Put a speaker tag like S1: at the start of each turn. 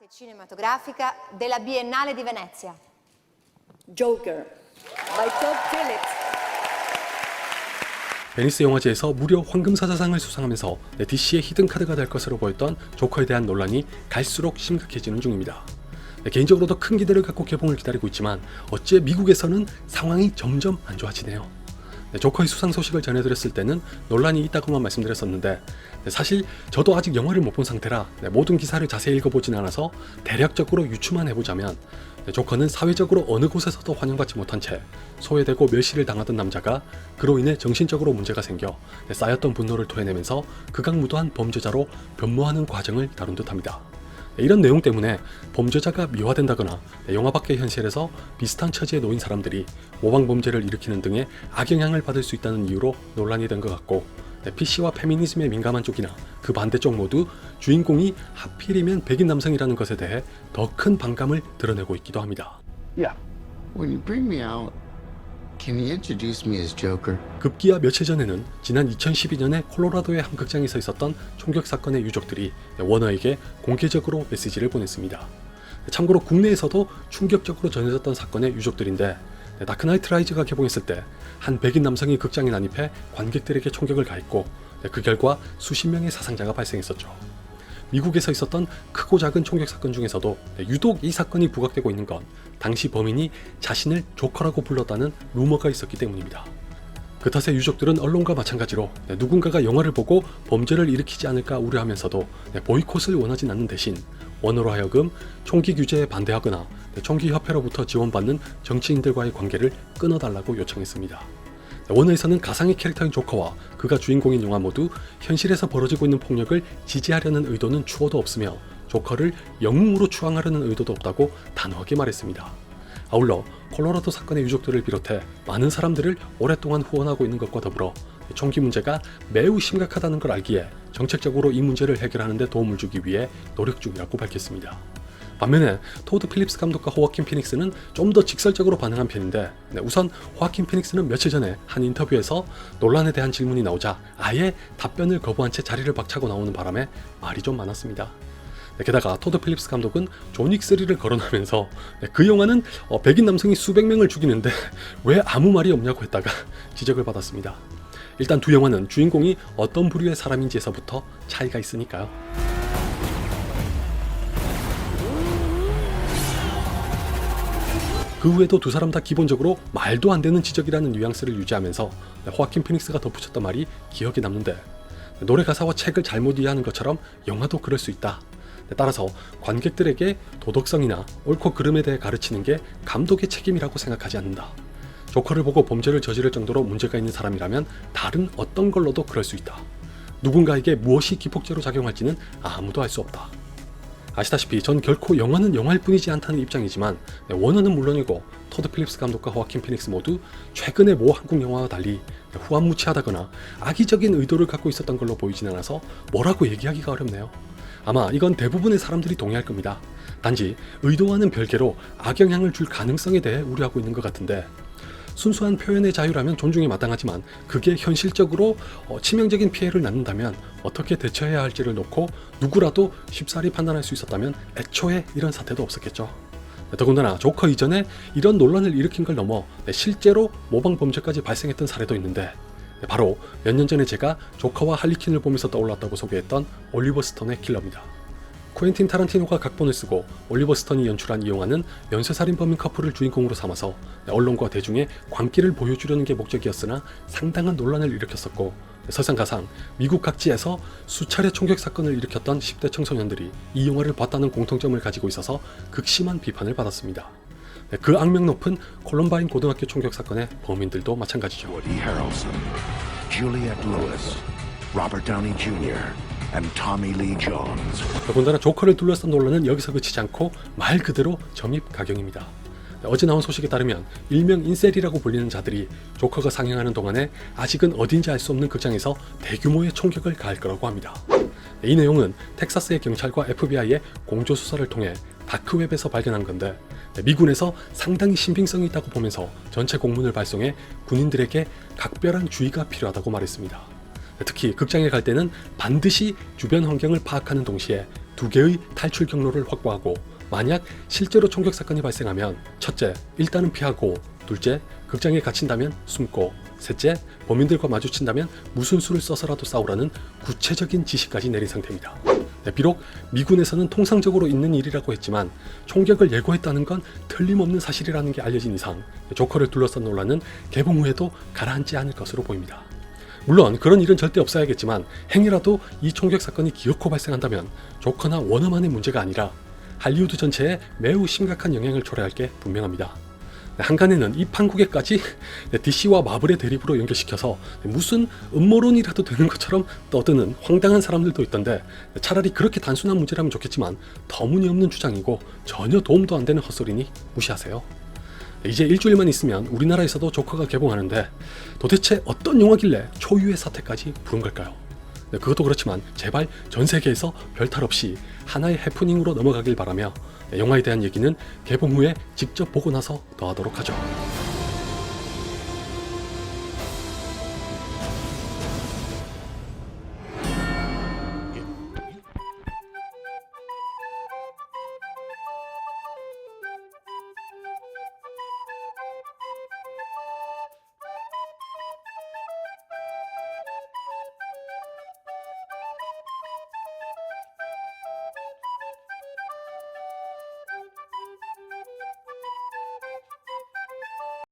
S1: Arte cinematografica della Biennale di Venezia.
S2: Joker by Todd Phillips.
S3: 베니스 영화제에서 무려 황금사자상을 수상하면서 DC의 히든카드가 될 것으로 보였던 조커에 대한 논란이 갈수록 심각해지는 중입니다. 개인적으로도 큰 기대를 갖고 개봉을 기다리고 있지만 어찌 미국에서는 상황이 점점 안 좋아지네요. 조커의 수상 소식을 전해드렸을 때는 논란이 있다고만 말씀드렸었는데 사실 저도 아직 영화를 못 본 상태라 모든 기사를 자세히 읽어보진 않아서 대략적으로 유추만 해보자면 조커는 사회적으로 어느 곳에서도 환영받지 못한 채 소외되고 멸시를 당하던 남자가 그로 인해 정신적으로 문제가 생겨 쌓였던 분노를 토해내면서 극악무도한 범죄자로 변모하는 과정을 다룬 듯합니다. 이런 내용 때문에 범죄자가 미화된다거나 영화 밖의 현실에서 비슷한 처지에 놓인 사람들이 모방범죄를 일으키는 등의 악영향을 받을 수 있다는 이유로 논란이 된 것 같고, PC와 페미니즘에 민감한 쪽이나 그 반대쪽 모두 주인공이 하필이면 백인 남성이라는 것에 대해 더 큰 반감을 드러내고 있기도 합니다.
S4: Yeah. When you bring me out, can you introduce me as Joker?
S3: 급기야 며칠 전에는 지난 2012년에 콜로라도의 한 극장에서 있었던 총격 사건의 유족들이 워너에게 공개적으로 메시지를 보냈습니다. 참고로 국내에서도 충격적으로 전해졌던 사건의 유족들인데, 다크나이트 라이즈가 개봉했을 때 한 백인 남성이 극장에 난입해 관객들에게 총격을 가했고, 그 결과 수십 명의 사상자가 발생했었죠. 미국에서 있었던 크고 작은 총격 사건 중에서도 유독 이 사건이 부각되고 있는 건 당시 범인이 자신을 조커라고 불렀다는 루머가 있었기 때문입니다. 그 탓에 유족들은 언론과 마찬가지로 누군가가 영화를 보고 범죄를 일으키지 않을까 우려하면서도 보이콧을 원하진 않는 대신 워너로 하여금 총기 규제에 반대하거나 총기협회로부터 지원받는 정치인들과의 관계를 끊어달라고 요청했습니다. 워너에서는 가상의 캐릭터인 조커와 그가 주인공인 영화 모두 현실에서 벌어지고 있는 폭력을 지지하려는 의도는 추호도 없으며 조커를 영웅으로 추앙하려는 의도도 없다고 단호하게 말했습니다. 아울러 콜로라도 사건의 유족들을 비롯해 많은 사람들을 오랫동안 후원하고 있는 것과 더불어 총기 문제가 매우 심각하다는 걸 알기에 정책적으로 이 문제를 해결하는 데 도움을 주기 위해 노력 중이라고 밝혔습니다. 반면에 토드 필립스 감독과 호아킨 피닉스는 좀 더 직설적으로 반응한 편인데, 우선 호아킨 피닉스는 며칠 전에 한 인터뷰에서 논란에 대한 질문이 나오자 아예 답변을 거부한 채 자리를 박차고 나오는 바람에 말이 좀 많았습니다. 게다가 토드 필립스 감독은 존윅3를 거론하면서 그 영화는 백인 남성이 수백 명을 죽이는데 왜 아무 말이 없냐고 했다가 지적을 받았습니다. 일단 두 영화는 주인공이 어떤 부류의 사람인지에서부터 차이가 있으니까요. 그 후에도 두 사람 다 기본적으로 말도 안 되는 지적이라는 뉘앙스를 유지하면서 호아킨 피닉스가 덧붙였던 말이 기억에 남는데, 노래 가사와 책을 잘못 이해하는 것처럼 영화도 그럴 수 있다. 따라서 관객들에게 도덕성이나 옳고 그름에 대해 가르치는 게 감독의 책임이라고 생각하지 않는다. 조커를 보고 범죄를 저지를 정도로 문제가 있는 사람이라면 다른 어떤 걸로도 그럴 수 있다. 누군가에게 무엇이 기폭제로 작용할지는 아무도 알 수 없다. 아시다시피 전 결코 영화는 영화일 뿐이지 않다는 입장이지만 워너는 물론이고 토드 필립스 감독과 호아킨 피닉스 모두 최근의 모 한국 영화와 달리 후안무치하다거나 악의적인 의도를 갖고 있었던 걸로 보이진 않아서 뭐라고 얘기하기가 어렵네요. 아마 이건 대부분의 사람들이 동의할 겁니다. 단지 의도와는 별개로 악영향을 줄 가능성에 대해 우려하고 있는 것 같은데, 순수한 표현의 자유라면 존중이 마땅하지만 그게 현실적으로 치명적인 피해를 낳는다면 어떻게 대처해야 할지를 놓고 누구라도 쉽사리 판단할 수 있었다면 애초에 이런 사태도 없었겠죠. 더군다나 조커 이전에 이런 논란을 일으킨 걸 넘어 실제로 모방 범죄까지 발생했던 사례도 있는데, 바로 몇 년 전에 제가 조커와 할리퀸을 보면서 떠올랐다고 소개했던 올리버 스톤의 킬러입니다. 쿠엔틴 타란티노가 각본을 쓰고 올리버 스톤이 연출한 이 영화는 연쇄살인범인 커플을 주인공으로 삼아서 언론과 대중의 광기를 보여주려는 게 목적이었으나 상당한 논란을 일으켰었고, 설상가상 미국 각지에서 수차례 총격 사건을 일으켰던 10대 청소년들이 이 영화를 봤다는 공통점을 가지고 있어서 극심한 비판을 받았습니다. 그 악명 높은 콜럼바인 고등학교 총격 사건의 범인들도 마찬가지죠.
S5: Woody Harrelson, Juliette Lewis, Robert Downey Jr. and Tommy Lee Jones.
S3: 더군다나 조커를 둘러싼 논란은 여기서 그치지 않고 말 그대로 점입가경입니다. 어제 나온 소식에 따르면 일명 인셀이라고 불리는 자들이 조커가 상영하는 동안에 아직은 어딘지 알 수 없는 극장에서 대규모의 총격을 가할 거라고 합니다. 이 내용은 텍사스의 경찰과 FBI의 공조수사를 통해 다크웹에서 발견한 건데, 미군에서 상당히 신빙성이 있다고 보면서 전체 공문을 발송해 군인들에게 각별한 주의가 필요하다고 말했습니다. 특히 극장에 갈 때는 반드시 주변 환경을 파악하는 동시에 두 개의 탈출 경로를 확보하고 만약 실제로 총격 사건이 발생하면 첫째, 일단은 피하고 둘째, 극장에 갇힌다면 숨고 셋째, 범인들과 마주친다면 무슨 수를 써서라도 싸우라는 구체적인 지시까지 내린 상태입니다. 비록 미군에서는 통상적으로 있는 일이라고 했지만 총격을 예고했다는 건 틀림없는 사실이라는 게 알려진 이상 조커를 둘러싼 논란은 개봉 후에도 가라앉지 않을 것으로 보입니다. 물론 그런 일은 절대 없어야겠지만 행여라도 이 총격 사건이 기어코 발생한다면 조커나 워너만의 문제가 아니라 할리우드 전체에 매우 심각한 영향을 초래할 게 분명합니다. 한간에는 이 판국에까지 DC와 마블의 대립으로 연결시켜서 무슨 음모론이라도 되는 것처럼 떠드는 황당한 사람들도 있던데 차라리 그렇게 단순한 문제라면 좋겠지만 터무니없는 주장이고 전혀 도움도 안 되는 헛소리니 무시하세요. 이제 일주일만 있으면 우리나라에서도 조커가 개봉하는데 도대체 어떤 영화길래 초유의 사태까지 부른 걸까요? 그것도 그렇지만 제발 전 세계에서 별탈 없이 하나의 해프닝으로 넘어가길 바라며 영화에 대한 얘기는 개봉 후에 직접 보고 나서 더 하도록 하죠.